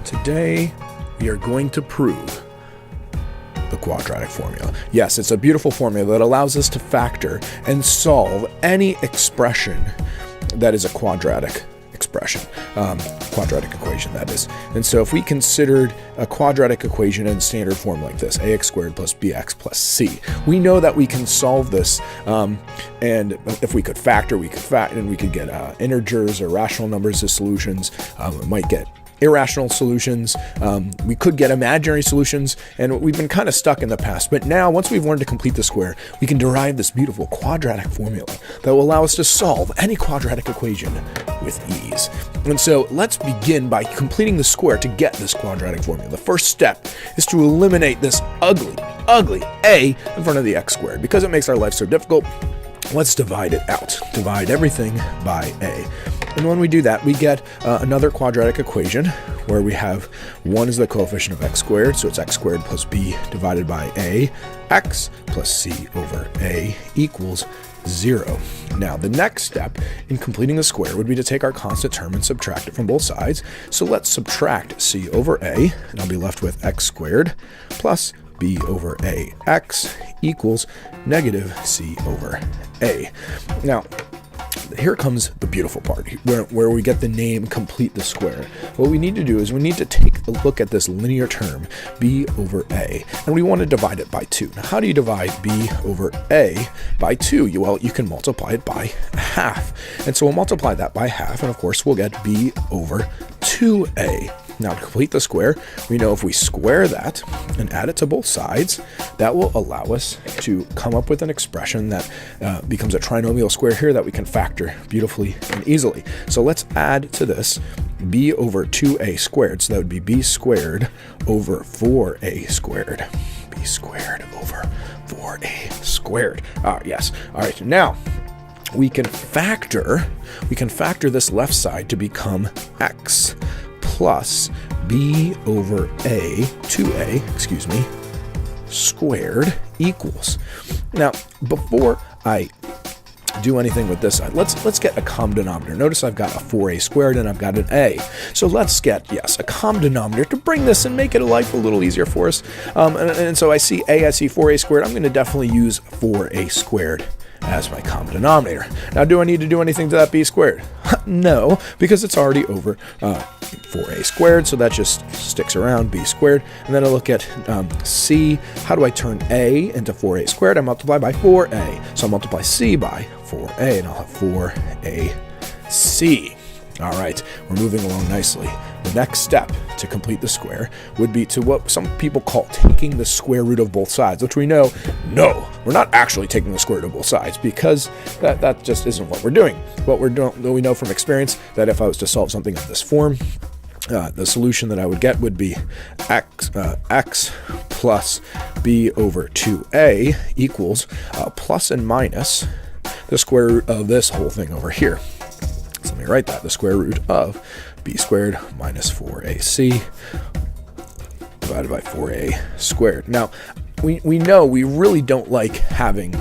Today, we are going to prove the quadratic formula. Yes, it's a beautiful formula that allows us to factor and solve any expression that is a quadratic expression, quadratic equation, that is. And so if we considered a quadratic equation in standard form like this, ax squared plus bx plus c, we know that we can solve this, and if we could factor, and we could get integers or rational numbers as solutions. We might get irrational solutions, we could get imaginary solutions, and we've been kind of stuck in the past. But now, once we've learned to complete the square, we can derive this beautiful quadratic formula that will allow us to solve any quadratic equation with ease. And so let's begin by completing the square to get this quadratic formula. The first step is to eliminate this ugly a in front of the x squared. Because it makes our life so difficult, let's divide it out. Divide everything by a. And when we do that, we get another quadratic equation where we have 1 is the coefficient of x squared, so it's x squared plus b divided by a, x plus c over a equals 0. Now, the next step in completing the square would be to take our constant term and subtract it from both sides. So let's subtract c over a, and I'll be left with x squared plus b over a x equals negative c over a. Now, here comes the beautiful part, where we get the name complete the square. What we need to do is we need to take a look at this linear term, b over a, and we want to divide it by 2. Now, how do you divide b over a by 2? Well, you can multiply it by half. And so we'll multiply that by half, and of course we'll get b over 2a. Now, to complete the square, we know if we square that and add it to both sides, that will allow us to come up with an expression that becomes a trinomial square here that we can factor beautifully and easily. So let's add to this b over 2a squared. So that would be b squared over 4a squared. b squared over 4a squared. Yes. All right. Now, we can factor this left side to become x plus b over a, 2a, squared equals. Now, before I do anything with this side, let's get a common denominator. Notice I've got a 4a squared and I've got an a. So let's get, a common denominator to bring this and make it life a little easier for us. And so I see 4a squared. I'm going to definitely use 4a squared as my common denominator. Now, do I need to do anything to that b squared? No, because it's already over 4a squared, so that just sticks around, b squared. And then I look at c. How do I turn a into 4a squared? I multiply by 4a. So I'll multiply c by 4a, and I'll have 4ac. All right, we're moving along nicely. The next step to complete the square would be to what some people call taking the square root of both sides, which we know, no, we're not actually taking the square root of both sides, because that just isn't what we're doing. What we're doing, we know from experience that if I was to solve something of this form, the solution that I would get would be x plus b over 2a equals plus and minus the square root of this whole thing over here. So let me write that, the square root of b squared minus 4ac divided by 4a squared. Now, we know we really don't like having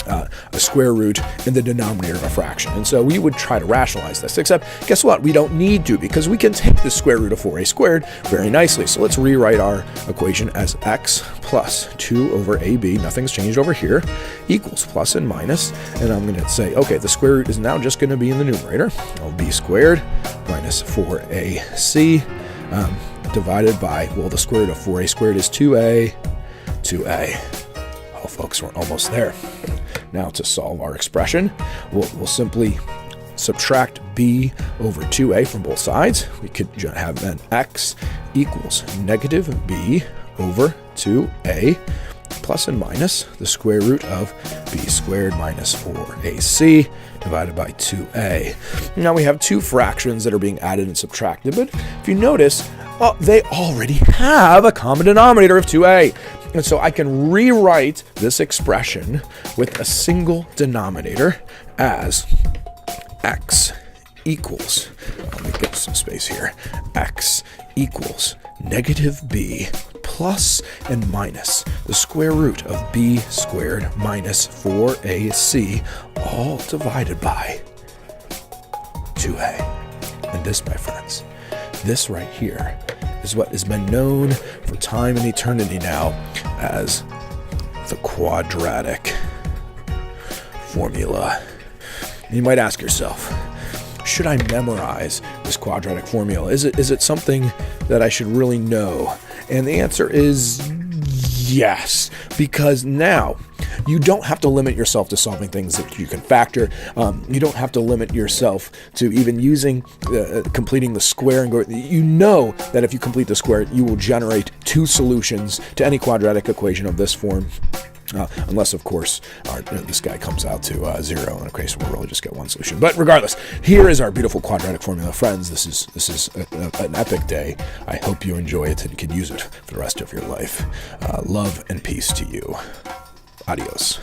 a square root in the denominator of a fraction. And so we would try to rationalize this, except guess what? We don't need to, because we can take the square root of 4a squared very nicely. So let's rewrite our equation as x plus 2 over ab, nothing's changed over here, equals plus and minus. And I'm going to say, okay, the square root is now just going to be in the numerator. b squared minus 4ac divided by, well, the square root of 4a squared is 2a. Oh, folks, we're almost there. Now, to solve our expression, we'll simply subtract b over 2a from both sides. We could have then x equals negative b over 2a plus and minus the square root of b squared minus 4ac divided by 2a. Now we have two fractions that are being added and subtracted, but if you notice, they already have a common denominator of 2a. And so I can rewrite this expression with a single denominator as x equals, let me get some space here, x equals negative b plus and minus the square root of b squared minus 4ac, all divided by 2a. And this, my friends, this right here is what has been known for time and eternity now as the Quadratic Formula. You might ask yourself, should I memorize this quadratic formula? Is it something that I should really know? And the answer is yes, because now you don't have to limit yourself to solving things that you can factor. You don't have to limit yourself to even using, completing the square. And you know that if you complete the square, you will generate two solutions to any quadratic equation of this form. Unless, of course, this guy comes out to 0, in a case we'll really just get one solution. But regardless, here is our beautiful quadratic formula. Friends, this is an epic day. I hope you enjoy it and can use it for the rest of your life. Love and peace to you. Adios.